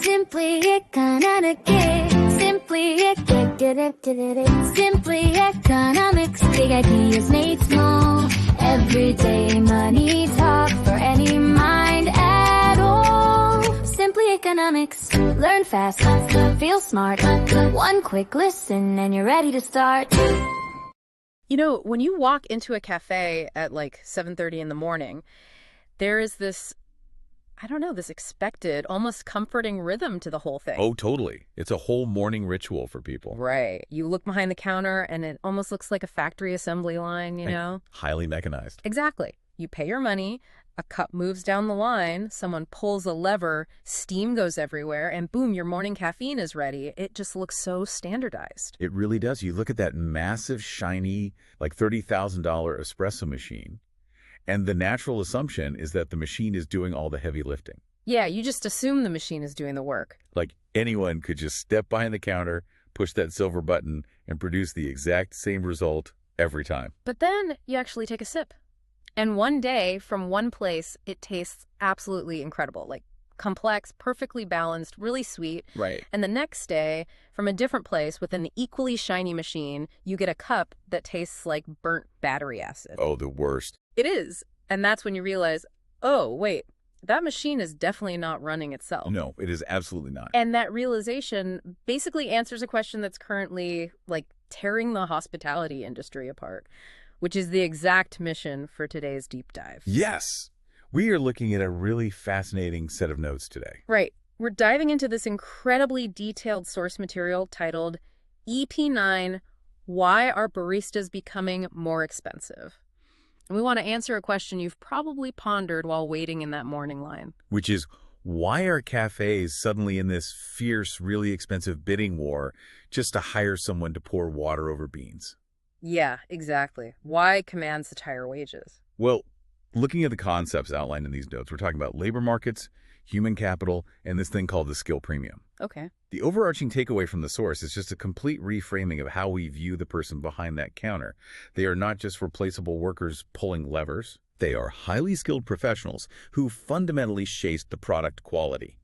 Simply economic, simply simply economics. Big ideas made small. Everyday money talk for any mind at all. Simply economics. Learn fast, feel smart. One quick listen and you're ready to start. You know, when you walk into a cafe at like 7:30 in the morning, there is this, I don't know, this expected, almost comforting rhythm to the whole thing. Oh, totally. It's a whole morning ritual for people. Right. You look behind the counter and it almost looks like a factory assembly line, you know? Highly mechanized. Exactly. You pay your money, a cup moves down the line, someone pulls a lever, steam goes everywhere, and boom, your morning caffeine is ready. It just looks so standardized. It really does. You look at that massive, shiny, like $30,000 espresso machine, and the natural assumption is that the machine is doing all the heavy lifting. Yeah, you just assume the machine is doing the work. Like anyone could just step behind the counter, push that silver button, and produce the exact same result every time. But then you actually take a sip. And one day, from one place, it tastes absolutely incredible, like complex, perfectly balanced, really sweet. Right. And the next day, from a different place with an equally shiny machine, you get a cup that tastes like burnt battery acid. Oh, the worst. It is. And that's when you realize, oh, wait, that machine is definitely not running itself. No, it is absolutely not. And that realization basically answers a question that's currently like tearing the hospitality industry apart, which is the exact mission for today's deep dive. Yes. We are looking at a really fascinating set of notes today. Right. We're diving into this incredibly detailed source material titled EP9, Why Are Baristas Becoming More Expensive? And we want to answer a question you've probably pondered while waiting in that morning line. Which is, why are cafes suddenly in this fierce, really expensive bidding war just to hire someone to pour water over beans? Yeah, exactly. Why command such higher wages? Well, looking at the concepts outlined in these notes, we're talking about labor markets, human capital, and this thing called the skill premium. Okay. The overarching takeaway from the source is just a complete reframing of how we view the person behind that counter. They are not just replaceable workers pulling levers. They are highly skilled professionals who fundamentally shape the product quality.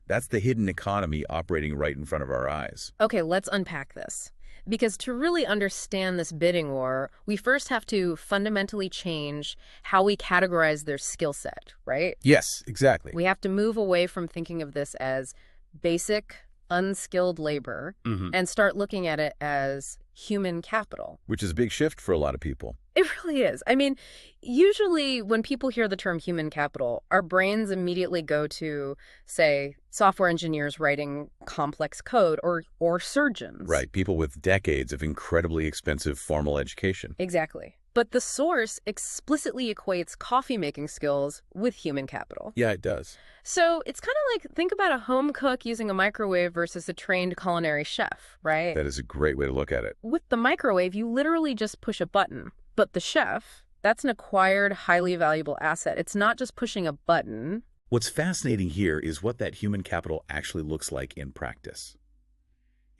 That's the hidden economy operating right in front of our eyes. Okay, let's unpack this. Because to really understand this bidding war, we first have to fundamentally change how we categorize their skill set, right? Yes, exactly. We have to move away from thinking of this as basic, unskilled labor and start looking at it as human capital. Which is a big shift for a lot of people. It really is. I mean, usually when people hear the term human capital, our brains immediately go to, say, software engineers writing complex code or surgeons. Right, people with decades of incredibly expensive formal education. Exactly. But the source explicitly equates coffee-making skills with human capital. Yeah, it does. So it's kind of like, think about a home cook using a microwave versus a trained culinary chef, right? That is a great way to look at it. With the microwave, you literally just push a button. But the chef, that's an acquired, highly valuable asset. It's not just pushing a button. What's fascinating here is what that human capital actually looks like in practice.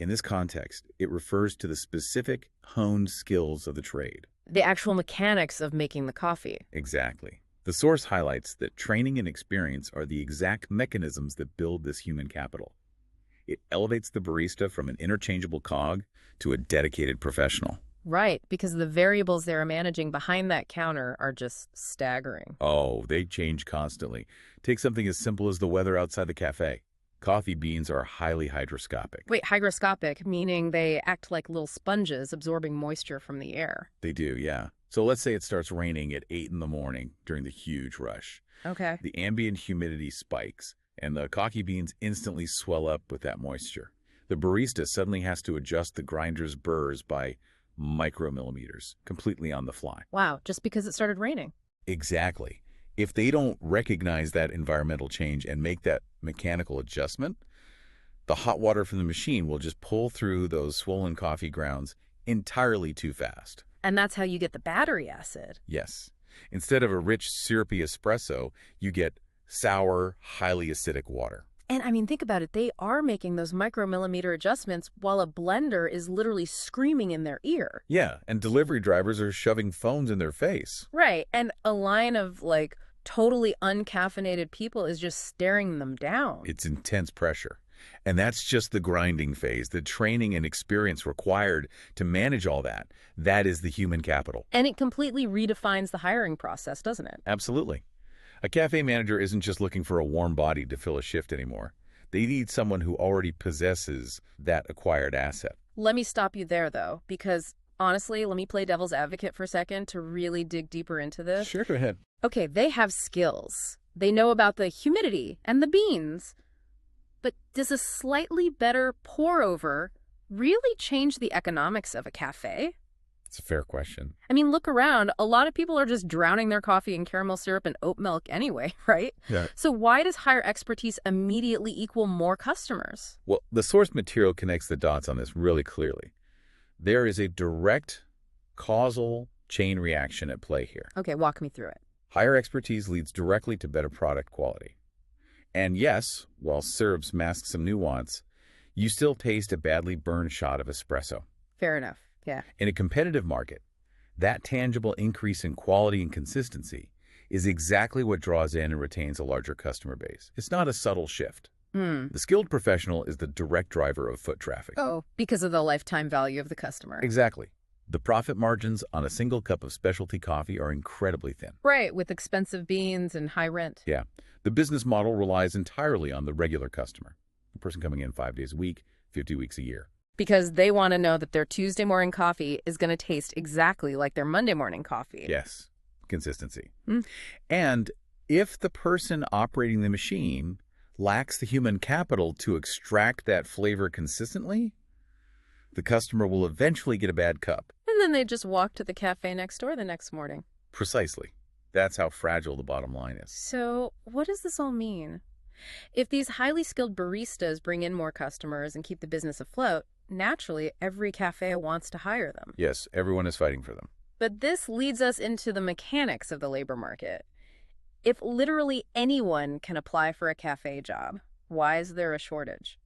In this context, it refers to the specific honed skills of the trade. The actual mechanics of making the coffee. Exactly. The source highlights that training and experience are the exact mechanisms that build this human capital. It elevates the barista from an interchangeable cog to a dedicated professional. Right, because the variables they're managing behind that counter are just staggering. Oh, they change constantly. Take something as simple as the weather outside the cafe. Coffee beans are highly hygroscopic. Wait, hygroscopic, meaning they act like little sponges absorbing moisture from the air. They do, yeah. So let's say it starts raining at 8 in the morning during the huge rush. Okay. The ambient humidity spikes, and the coffee beans instantly swell up with that moisture. The barista suddenly has to adjust the grinder's burrs by micromillimeters, completely on the fly. Wow, just because it started raining. Exactly. If they don't recognize that environmental change and make that mechanical adjustment, the hot water from the machine will just pull through those swollen coffee grounds entirely too fast. And that's how you get the battery acid. Yes. Instead of a rich, syrupy espresso, you get sour, highly acidic water. And I mean, think about it. They are making those micromillimeter adjustments while a blender is literally screaming in their ear. Yeah, and delivery drivers are shoving phones in their face. Right. And a line of totally uncaffeinated people is just staring them down. It's intense pressure. And that's just the grinding phase, the training and experience required to manage all that. That is the human capital. And it completely redefines the hiring process, doesn't it? Absolutely. A cafe manager isn't just looking for a warm body to fill a shift anymore. They need someone who already possesses that acquired asset. Let me stop you there, though, because honestly, let me play devil's advocate for a second to really dig deeper into this. Sure, go ahead. Okay, they have skills. They know about the humidity and the beans. But does a slightly better pour-over really change the economics of a cafe? It's a fair question. I mean, look around. A lot of people are just drowning their coffee in caramel syrup and oat milk anyway, right? Yeah. So why does higher expertise immediately equal more customers? Well, the source material connects the dots on this really clearly. There is a direct causal chain reaction at play here. Okay, walk me through it. Higher expertise leads directly to better product quality. And yes, while syrups mask some nuance, you still taste a badly burned shot of espresso. Fair enough, yeah. In a competitive market, that tangible increase in quality and consistency is exactly what draws in and retains a larger customer base. It's not a subtle shift. The skilled professional is the direct driver of foot traffic. Oh, because of the lifetime value of the customer. Exactly. The profit margins on a single cup of specialty coffee are incredibly thin. Right, with expensive beans and high rent. Yeah. The business model relies entirely on the regular customer, the person coming in 5 days a week, 50 weeks a year. Because they want to know that their Tuesday morning coffee is going to taste exactly like their Monday morning coffee. Yes. Consistency. And if the person operating the machine lacks the human capital to extract that flavor consistently, the customer will eventually get a bad cup. And then they just walk to the cafe next door the next morning. Precisely. That's how fragile the bottom line is. So what does this all mean? If these highly skilled baristas bring in more customers and keep the business afloat, naturally every cafe wants to hire them. Yes, everyone is fighting for them. But this leads us into the mechanics of the labor market. If literally anyone can apply for a cafe job, why is there a shortage?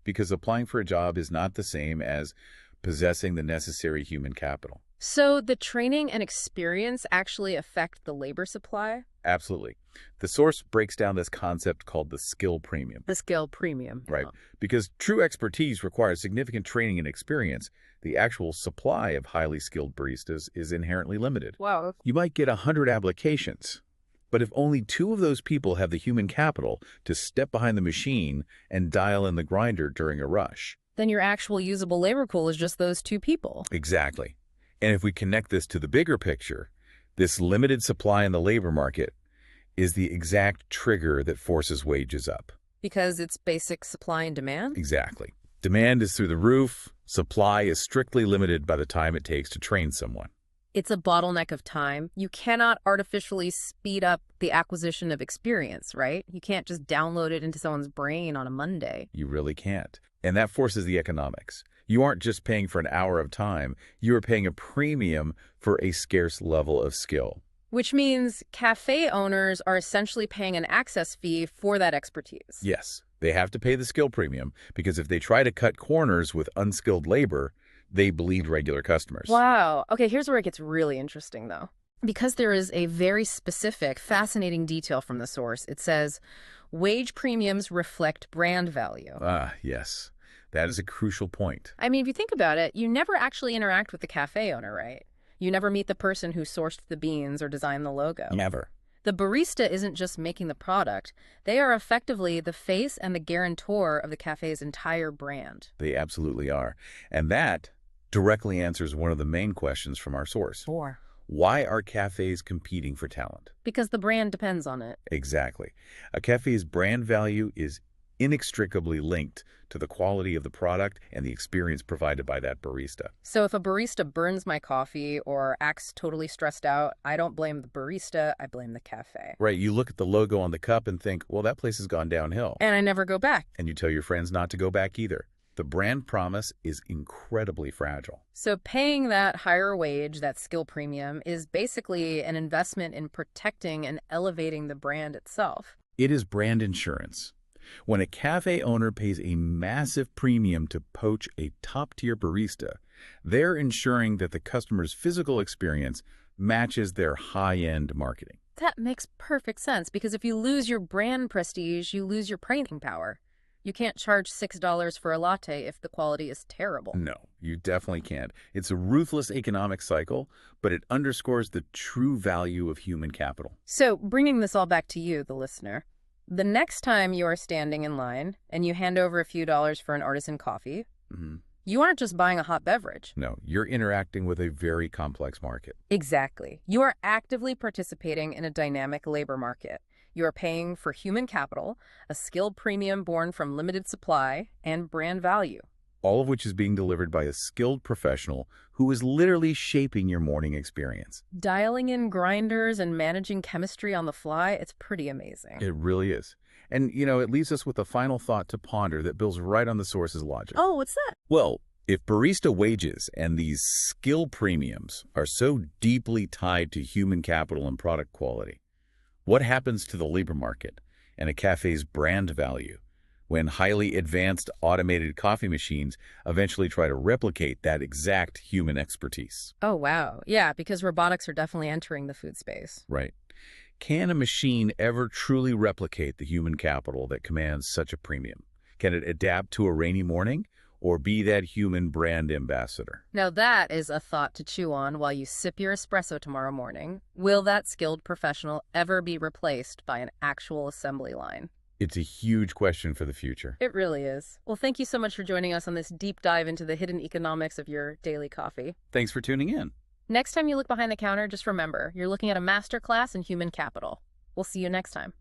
Because applying for a job is not the same as possessing the necessary human capital. So the training and experience actually affect the labor supply? Absolutely. The source breaks down this concept called the skill premium. The skill premium. Right. Because true expertise requires significant training and experience. The actual supply of highly skilled baristas is inherently limited. Wow. You might get 100 applications, but if only 2 of those people have the human capital to step behind the machine and dial in the grinder during a rush. Then your actual usable labor pool is just those 2 people. Exactly. And if we connect this to the bigger picture, this limited supply in the labor market is the exact trigger that forces wages up. Because it's basic supply and demand? Exactly. Demand is through the roof. Supply is strictly limited by the time it takes to train someone. It's a bottleneck of time. You cannot artificially speed up the acquisition of experience, right? You can't just download it into someone's brain on a Monday. You really can't. And that forces the economics. You aren't just paying for an hour of time. You are paying a premium for a scarce level of skill. Which means cafe owners are essentially paying an access fee for that expertise. Yes, they have to pay the skill premium because if they try to cut corners with unskilled labor, they bleed regular customers. Wow. Okay, here's where it gets really interesting, though. Because there is a very specific, fascinating detail from the source. It says, wage premiums reflect brand value. Yes. That is a crucial point. I mean, if you think about it, you never actually interact with the cafe owner, right? You never meet the person who sourced the beans or designed the logo. Never. The barista isn't just making the product. They are effectively the face and the guarantor of the cafe's entire brand. They absolutely are. And that directly answers one of the main questions from our source. Why are cafes competing for talent? Because the brand depends on it. Exactly. A cafe's brand value is inextricably linked to the quality of the product and the experience provided by that barista. So if a barista burns my coffee or acts totally stressed out, I don't blame the barista, I blame the cafe. Right, you look at the logo on the cup and think, well, that place has gone downhill. And I never go back. And you tell your friends not to go back either. The brand promise is incredibly fragile. So paying that higher wage, that skill premium, is basically an investment in protecting and elevating the brand itself. It is brand insurance. When a cafe owner pays a massive premium to poach a top-tier barista, they're ensuring that the customer's physical experience matches their high-end marketing. That makes perfect sense, because if you lose your brand prestige, you lose your pricing power. You can't charge $6 for a latte if the quality is terrible. No, you definitely can't. It's a ruthless economic cycle, but it underscores the true value of human capital. So, bringing this all back to you, the listener, the next time you are standing in line and you hand over a few dollars for an artisan coffee, you aren't just buying a hot beverage. No, you're interacting with a very complex market. Exactly. You are actively participating in a dynamic labor market. You are paying for human capital, a skilled premium born from limited supply, and brand value. All of which is being delivered by a skilled professional who is literally shaping your morning experience. Dialing in grinders and managing chemistry on the fly, it's pretty amazing. It really is. And, it leaves us with a final thought to ponder that builds right on the source's logic. Oh, what's that? Well, if barista wages and these skill premiums are so deeply tied to human capital and product quality, what happens to the labor market and a cafe's brand value when highly advanced automated coffee machines eventually try to replicate that exact human expertise? Oh, wow. Yeah, because robotics are definitely entering the food space. Right. Can a machine ever truly replicate the human capital that commands such a premium? Can it adapt to a rainy morning or be that human brand ambassador? Now that is a thought to chew on while you sip your espresso tomorrow morning. Will that skilled professional ever be replaced by an actual assembly line? It's a huge question for the future. It really is. Well, thank you so much for joining us on this deep dive into the hidden economics of your daily coffee. Thanks for tuning in. Next time you look behind the counter, just remember, you're looking at a masterclass in human capital. We'll see you next time.